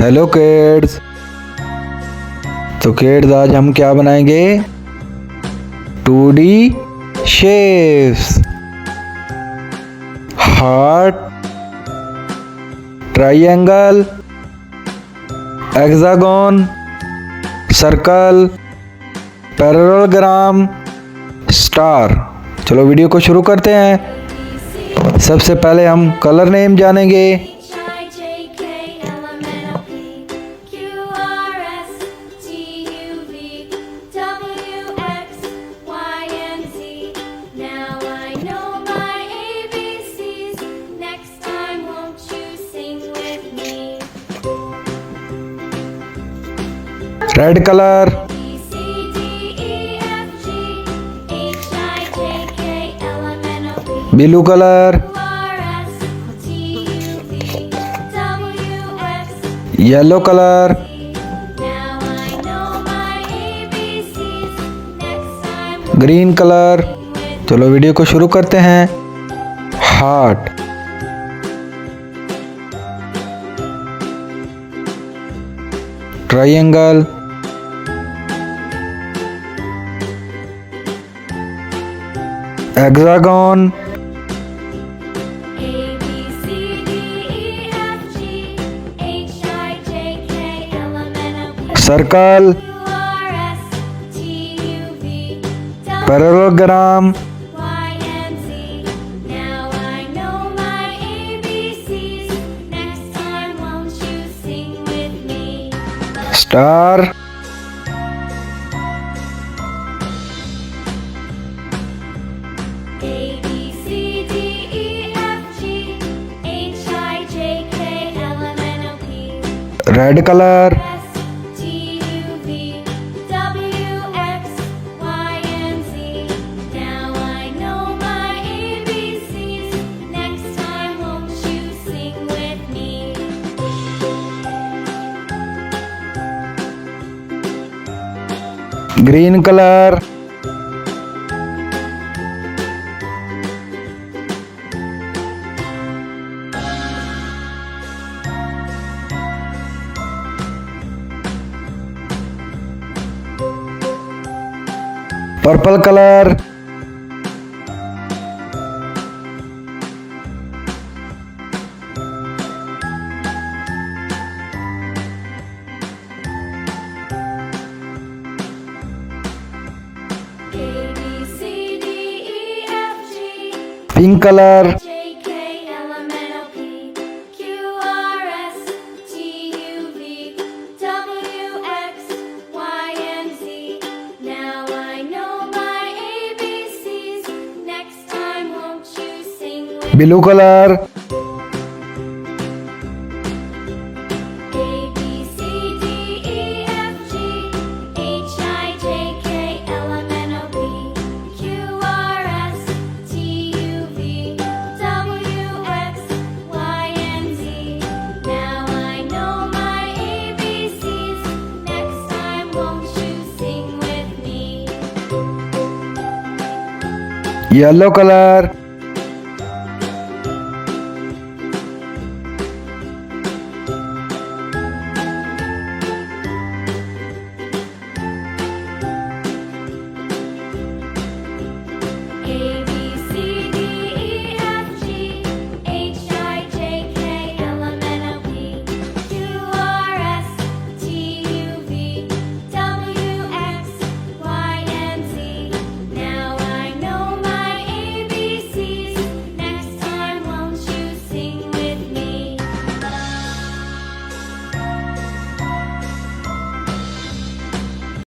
Hello kids. तो kids आज हम क्या बनाएंगे? 2D shapes, heart, triangle, hexagon, circle, parallelogram, star. चलो वीडियो को शुरू करते हैं। सबसे पहले हम कलर नेम जानेंगे। Red colour, blue colour, yellow colour, green colour. चलो वीडियो को शुरू करते हैं। Heart, triangle, hexagon, circle, parallelogram, star, red colour, green colour, purple colour, pink colour, blue colour, yellow colour,